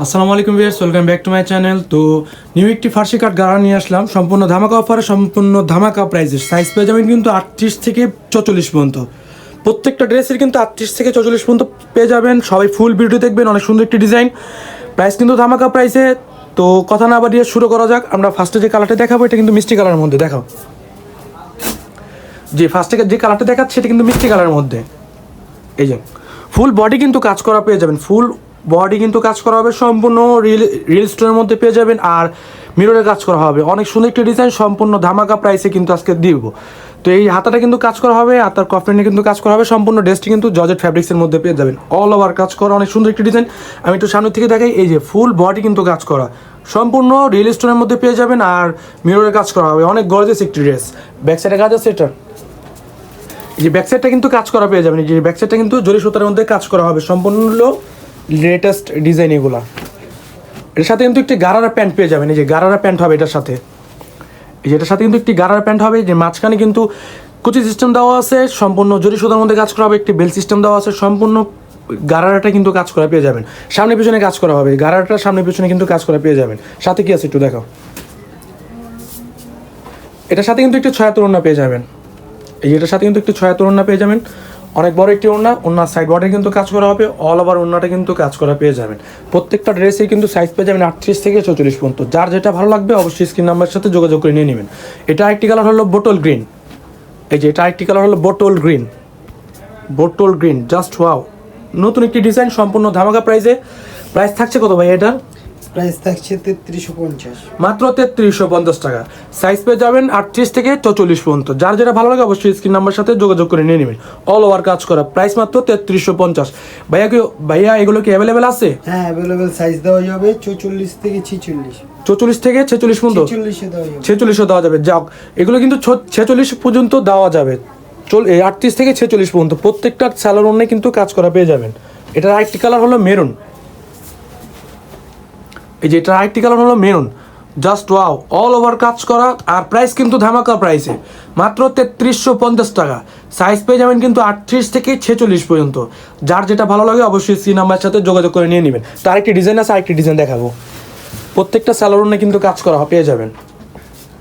আসসালামু আলাইকুম viewers, welcome back to my channel. তো নিউ একটি ফার্সি কাট গাড়া নিয়ে আসলাম সম্পূর্ণ ধামাকা অফারে, সম্পূর্ণ ধামাকা প্রাইসে। সাইজ পেয়ে যাবেন কিন্তু 38 থেকে 44 পর্যন্ত। প্রত্যেকটা ড্রেসের কিন্তু 38 থেকে 44 পর্যন্ত পেয়ে যাবেন। সবাই ফুল ভিডিও দেখবেন, অনেক সুন্দর একটি ডিজাইন। প্রাইস কিন্তু ধামাকা প্রাইসে। তো কথা না বাড়িয়ে শুরু করা যাক। আমরা ফার্স্টে যে কালারটা দেখাবো এটা কিন্তু মিষ্টি কালারের মধ্যে। দেখাও যে ফার্স্টে যে কালারটা দেখাচ্ছে সেটা কিন্তু মিষ্টি কালারের মধ্যে। এই যে ফুল বডি কিন্তু কাজ করা পেয়ে যাবেন, ফুল বডি কিন্তু কাজ করা হবে, সম্পূর্ণ রিল স্টোনের মধ্যে পেয়ে যাবেন। আর মিররে কাজ করা হবে, অনেক সুন্দর একটি ডিজাইন, সম্পূর্ণ ধামাকা প্রাইসে কিন্তু আজকে দিব। তো এই হাতাটা কিন্তু কাজ করা হবে, আর তার কফলিনে কিন্তু কাজ করা হবে। সম্পূর্ণ ড্রেসটি কিন্তু জর্জেট ফ্যাব্রিক্সের মধ্যে পেয়ে যাবেন, অল ওভার কাজ করা, অনেক সুন্দর একটি ডিজাইন। আমি একটু সামনে থেকে দেখাই। এই যে ফুল বডি কিন্তু কাজ করা, সম্পূর্ণ রিল স্টোনের মধ্যে পেয়ে যাবেন। আর মিররে কাজ করা হবে, অনেক গর্জিয়াস একটি ড্রেস। ব্যাক সাইডে কাজ আছে এটা। এই যে ব্যাক সাইডটা কিন্তু কাজ করা পেয়ে যাবেন। এই যে ব্যাক সাইডটা কিন্তু জরি সুতার মধ্যে কাজ করা হবে, সম্পূর্ণ লেটেস্ট ডিজাইন এগুলা। এর সাথে কিন্তু একটি গারারা প্যান্ট পেয়ে যাবেন। এই যে গারারা প্যান্ট হবে এটার সাথে। এই যে এটার সাথে কিন্তু একটি গারারা প্যান্ট হবে। যে মাঝখানে কিন্তু কুচি সিস্টেম দেওয়া আছে, সম্পূর্ণ জরি সুতার মধ্যে কাজ করা হবে। একটি বেল সিস্টেম দেওয়া আছে, সম্পূর্ণ গারারাটা কিন্তু কাজ করা পেয়ে যাবেন। সামনে পিছনে কাজ করা হবে, গারারাটা সামনে পিছনে কিন্তু কাজ করা পেয়ে যাবেন। সাথে কি আছে একটু দেখাও। এটার সাথে কিন্তু একটি ছয়াত্তর ওড়না পেয়ে যাবেন। এই এটার সাথে কিন্তু একটু ছয়াত্তর ওড়না পেয়ে যাবেন, অনেক বড় একটি ওড়না। ওড়নার সাইড বর্ডারে কিন্তু কাজ করা হবে, অল ওভার ওড়নাটা কিন্তু কাজ করা পেয়ে যাবেন। প্রত্যেকটা ড্রেসে কিন্তু সাইজ পেয়ে যাবেন 38 থেকে 44 পর্যন্ত। যার যেটা ভালো লাগবে অবশ্যই স্ক্রিন নাম্বারের সাথে যোগাযোগ করে নিয়ে নেবেন। এটা আরেকটি কালার হলো বোটল গ্রিন। এই যে এটা আরেকটি কালার হলো bottle green. Bottle green just wow, নতুন একটি ডিজাইন, সম্পূর্ণ ধামাকা প্রাইসে। প্রাইস থাকছে কত ভাই এটার? প্রাইস থাকছে 3350, মাত্র 3350 টাকা। সাইজ পেয়ে যাবেন 38 থেকে 44 পর্যন্ত। যার যেটা ভালো লাগে অবশ্যই স্ক্রিন নাম্বারের সাথে যোগাযোগ করে নিয়ে নেবেন। অল ওভার কাজ করা, প্রাইস মাত্র 3350। ভাইয়া এগুলো কি অ্যাভেলেবেল আছে? হ্যাঁ অ্যাভেলেবেল, সাইজ দেওয়া যাবে 44 থেকে 46। 44 থেকে 46 পর্যন্ত? 46 দেওয়া যাবে। 46 দেওয়া যাবে। যাক, এগুলো কিন্তু 46 পর্যন্ত দেওয়া যাবে। 38 থেকে 46 পর্যন্ত প্রত্যেকটা স্যালোর অন্য কিন্তু কাজ করা পেয়ে যাবেন। এটার আরেকটি কালার হলো মেরুন। এই যে এটা আরেকটি কালার হলো maroon, just wow, all over কাজ করা। আর প্রাইস কিন্তু ধামাকা প্রাইসে, মাত্র 3350 টাকা। সাইজ পেয়ে যাবেন কিন্তু 38 থেকে 46 পর্যন্ত। যার যেটা ভালো লাগে অবশ্যই সি নাম্বারের সাথে যোগাযোগ করে নিয়ে নেবেন। তো আরেকটি ডিজাইন আছে, আরেকটি ডিজাইন দেখাবো। প্রত্যেকটা স্যালোরনে কিন্তু কাজ করা পেয়ে যাবেন।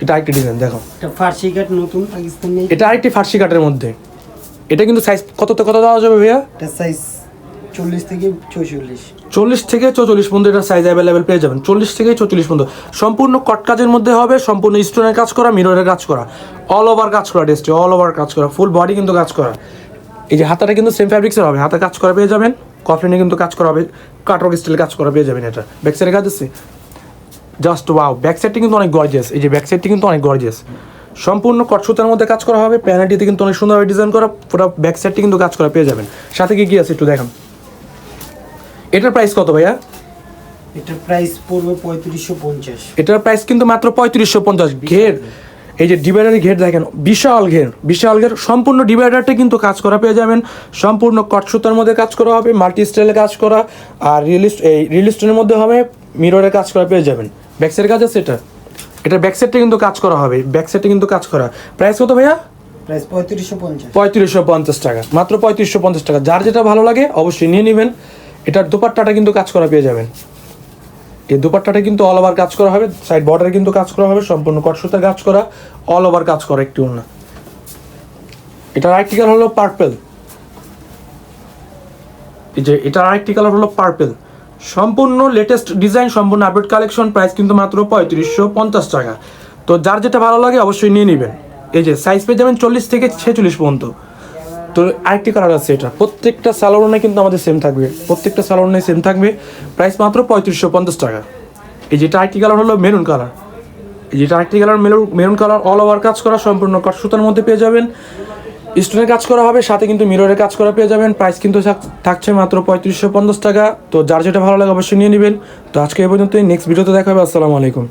এটা আরেকটি ডিজাইন দেখো, এটা ফার্সি কাট নতুন পাকিস্তানি। এটা আরেকটি ফার্সি কাটের মধ্যে। এটা কিন্তু সাইজ কত দেওয়া যাবে ভাইয়া? এটা সাইজ 40 থেকে 44। 40 থেকে 44 পর্যন্ত এটা সাইজ অ্যাভেলেবেল পেয়ে যাবেন। 40 থেকে 44 পর্যন্ত সম্পূর্ণ কট কাজের মধ্যে হবে, সম্পূর্ণ স্টোনের কাজ করা, মিররের কাজ করা, অল ওভার কাজ করা, ড্রেসটি অল ওভার কাজ করা, ফুল বডি কিন্তু কাজ করা। এই যে হাতাটা কিন্তু সেম ফ্যাব্রিক্সের হবে, হাতে কাজ করা পেয়ে যাবেন। কফলিনে কিন্তু কাজ করা হবে, কাটওয়ার্ক স্টাইল কাজ করা পেয়ে যাবেন। এটা ব্যাক সাইডে কাজ আছে, জাস্ট ওয়াও। ব্যাক সাইডটি কিন্তু অনেক গর্জিয়াস। এই যে ব্যাক সাইডটি কিন্তু অনেক গর্জিয়াস, সম্পূর্ণ কট সুতার মধ্যে কাজ করা হবে। প্যানেলটিতে কিন্তু অনেক সুন্দরভাবে ডিজাইন করা, পুরো ব্যাক সাইডটি কিন্তু কাজ করা পেয়ে যাবেন। সাথে কি আছে একটু দেখান। এটার প্রাইস কত ভাইয়া? এটার প্রাইস পড়বে 3550। এটার প্রাইস কিন্তু মাত্র 3550। ঘের, এই যে ডিভাইডারের ঘের দেখেন, বিশাল ঘের, বিশাল ঘের। সম্পূর্ণ ডিভাইডারটা কিন্তু কাজ করা পেয়ে যাবেন, সম্পূর্ণ কট সুতার মধ্যে কাজ করা হবে, মাল্টি স্টাইলে কাজ করা। আর রিল স্টোনের মধ্যে হবে, মিররের কাজ করা পেয়ে যাবেন। ব্যাক সাইডের কাজ আছে এটা। এটার ব্যাক সাইডটা কিন্তু কাজ করা হবে, ব্যাক সাইডটা কিন্তু কাজ করা। প্রাইস কত ভাইয়া? প্রাইস 3550। 3550 টাকা, মাত্র 3550 টাকা। যার যেটা ভালো লাগে অবশ্যই নিয়ে নেবেন। এটার দোপাট্টাটা কিন্তু কাজ করা পেয়ে যাবেন। এই দোপাট্টাটা কিন্তু অল ওভার কাজ করা হবে, সাইড বর্ডারে কিন্তু কাজ করা হবে, সম্পূর্ণ কট সুতার কাজ করা, অল ওভার কাজ করা একটি ওড়না। এটার আরেকটি কালার হলো পার্পল। এই যে এটার আরেকটি কালার হলো পার্পল, সম্পূর্ণ লেটেস্ট ডিজাইন, সম্পূর্ণ আপডেট কালেকশন। প্রাইস কিন্তু মাত্র 3550 টাকা। তো যার যেটা ভালো লাগে অবশ্যই নিয়ে নেবেন। এই যে সাইজ পেয়ে যাবেন 40 থেকে 46 পর্যন্ত। তো আরেকটি কালার আছে, এটা প্রত্যেকটা স্যালোরনে কিন্তু আমাদের সেম থাকবে, প্রত্যেকটা স্যালোরনে সেম থাকবে। প্রাইস মাত্র 3550 টাকা। এই যেটা আরেকটি কালার হলো মেরুন কালার। এই যেটা আরেকটি colour maroon colour, all over কাজ করা, সম্পূর্ণ কট সুতার মধ্যে পেয়ে যাবেন, স্টোনের কাজ করা হবে, সাথে কিন্তু মিররের কাজ করা পেয়ে যাবেন। প্রাইস কিন্তু থাকছে মাত্র 3550 টাকা। তো যার যেটা ভালো লাগে অবশ্যই নিয়ে নেবেন। তো আজকে এই পর্যন্তই, নেক্সট ভিডিওতে দেখা হবে। আসসালামু আলাইকুম।